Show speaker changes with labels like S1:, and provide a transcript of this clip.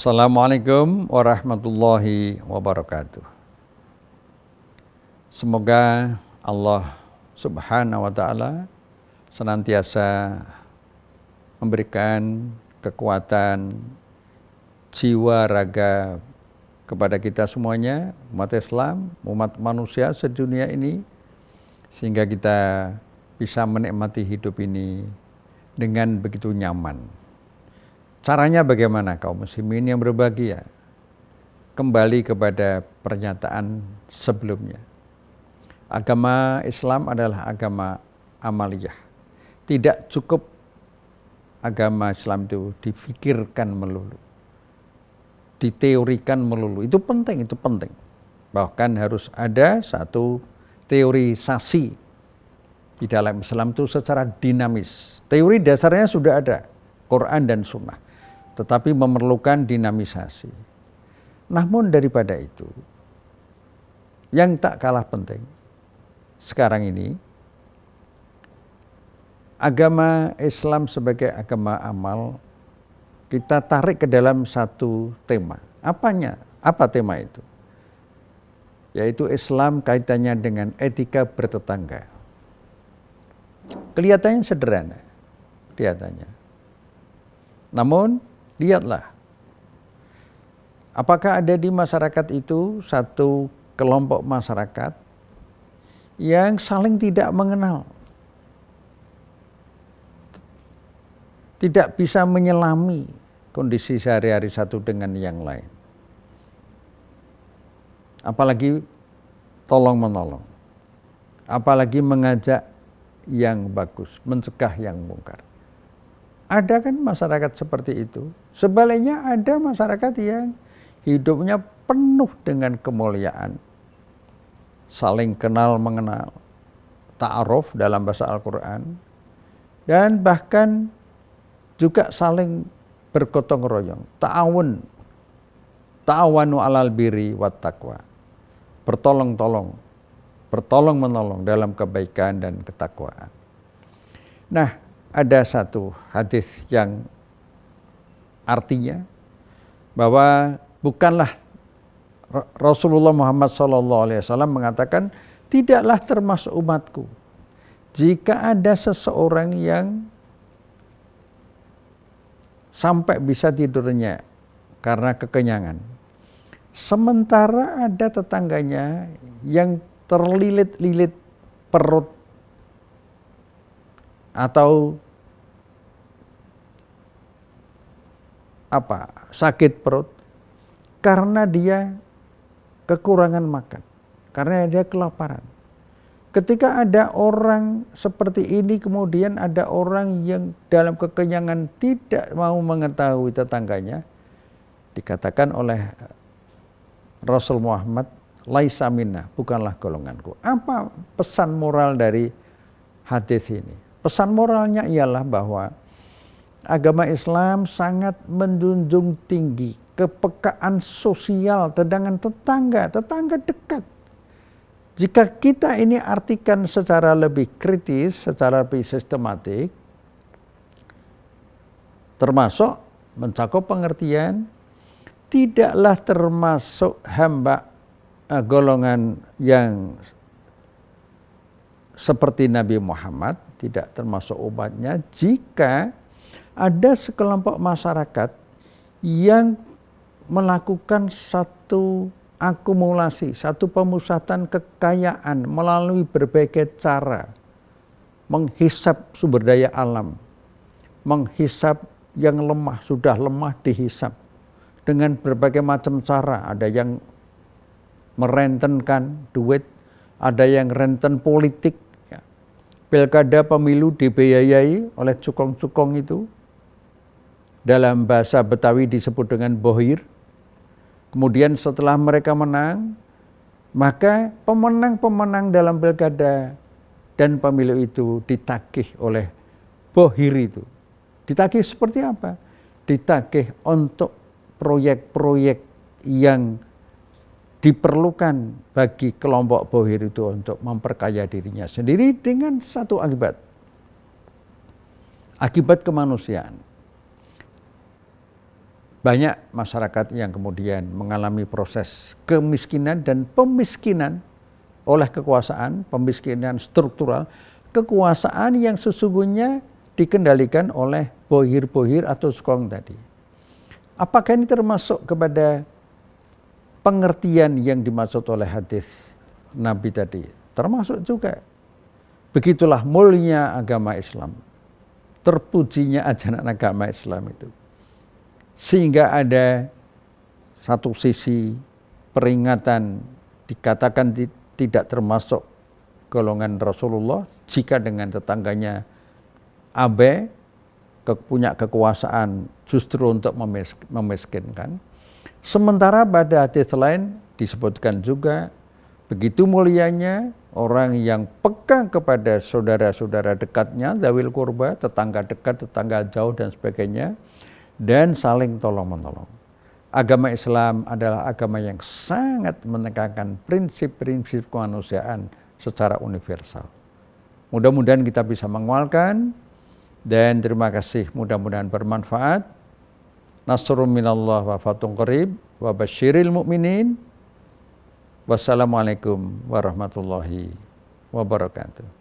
S1: Assalamualaikum warahmatullahi wabarakatuh. Semoga Allah Subhanahu wa Ta'ala senantiasa memberikan kekuatan jiwa raga kepada kita semuanya, umat Islam, umat manusia sedunia ini, sehingga kita bisa menikmati hidup ini dengan begitu nyaman. Caranya bagaimana kaum muslimin yang berbahagia? Kembali kepada pernyataan sebelumnya. Agama Islam adalah agama amaliyah. Tidak cukup agama Islam itu difikirkan melulu, diteorikan melulu. Itu penting. Bahkan harus ada satu teorisasi di dalam Islam itu secara dinamis. Teori dasarnya sudah ada, Quran dan Sunnah. Tetapi memerlukan dinamisasi. Namun daripada itu, yang tak kalah penting sekarang ini, agama Islam sebagai agama amal kita tarik ke dalam satu tema. Apa tema itu? Yaitu Islam kaitannya dengan etika bertetangga. Kelihatannya sederhana, namun lihatlah, apakah ada di masyarakat itu satu kelompok masyarakat yang saling tidak mengenal, tidak bisa menyelami kondisi sehari-hari satu dengan yang lain, apalagi tolong-menolong, apalagi mengajak yang bagus, mencegah yang mungkar. Ada kan masyarakat seperti itu. Sebaliknya ada masyarakat yang hidupnya penuh dengan kemuliaan, saling kenal mengenal, ta'aruf dalam bahasa Al-Quran, dan bahkan juga saling bergotong royong, ta'awanu alal birri wat taqwa, bertolong menolong dalam kebaikan dan ketakwaan. Nah, ada satu hadis yang artinya bahwa bukanlah Rasulullah Muhammad SAW mengatakan, tidaklah termasuk umatku jika ada seseorang yang sampai bisa tidurnya karena kekenyangan, sementara ada tetangganya yang terlilit-lilit perut atau sakit perut karena dia kekurangan makan, karena dia kelaparan. Ketika ada orang seperti ini, kemudian ada orang yang dalam kekenyangan tidak mau mengetahui tetangganya, dikatakan oleh Rasul Muhammad, laisa minna, bukanlah golonganku. Apa pesan moral dari hadis ini? Pesan moralnya ialah bahwa agama Islam sangat menjunjung tinggi kepekaan sosial dengan tetangga dekat. Jika kita ini artikan secara lebih kritis, secara lebih sistematik, termasuk mencakup pengertian, tidaklah termasuk hamba golongan yang seperti Nabi Muhammad, tidak termasuk umatnya, jika ada sekelompok masyarakat yang melakukan satu akumulasi, satu pemusatan kekayaan melalui berbagai cara, menghisap sumber daya alam, menghisap yang lemah, sudah lemah dihisap dengan berbagai macam cara. Ada yang merentenkan duit, ada yang renten politik, pilkada pemilu dibiayai oleh cukong-cukong itu, dalam bahasa Betawi disebut dengan bohir. Kemudian setelah mereka menang, maka pemenang-pemenang dalam pilkada dan pemilu itu ditagih oleh bohir itu. Ditagih seperti apa? Ditagih untuk proyek-proyek yang diperlukan bagi kelompok bohir itu untuk memperkaya dirinya sendiri dengan satu akibat kemanusiaan. banyak masyarakat yang kemudian mengalami proses kemiskinan dan pemiskinan oleh kekuasaan, pemiskinan struktural, kekuasaan yang sesungguhnya dikendalikan oleh bohir-bohir atau skong tadi. Apakah ini termasuk kepada pengertian yang dimaksud oleh hadis Nabi tadi? Termasuk juga. Begitulah mulia agama Islam, terpujinya ajaran agama Islam itu. Sehingga ada satu sisi peringatan dikatakan tidak termasuk golongan Rasulullah jika dengan tetangganya abai punya kekuasaan justru untuk memiskinkan. Sementara pada hadis lain disebutkan juga begitu mulianya orang yang peka kepada saudara-saudara dekatnya, dzawil qurba, tetangga dekat, tetangga jauh dan sebagainya, dan saling tolong-menolong. Agama Islam adalah agama yang sangat menekankan prinsip-prinsip kemanusiaan secara universal. Mudah-mudahan kita bisa mengualkan, dan terima kasih, mudah-mudahan bermanfaat. Nasrun minallah wa fathun qarib wa basyiril mu'minin. Wassalamualaikum warahmatullahi wabarakatuh.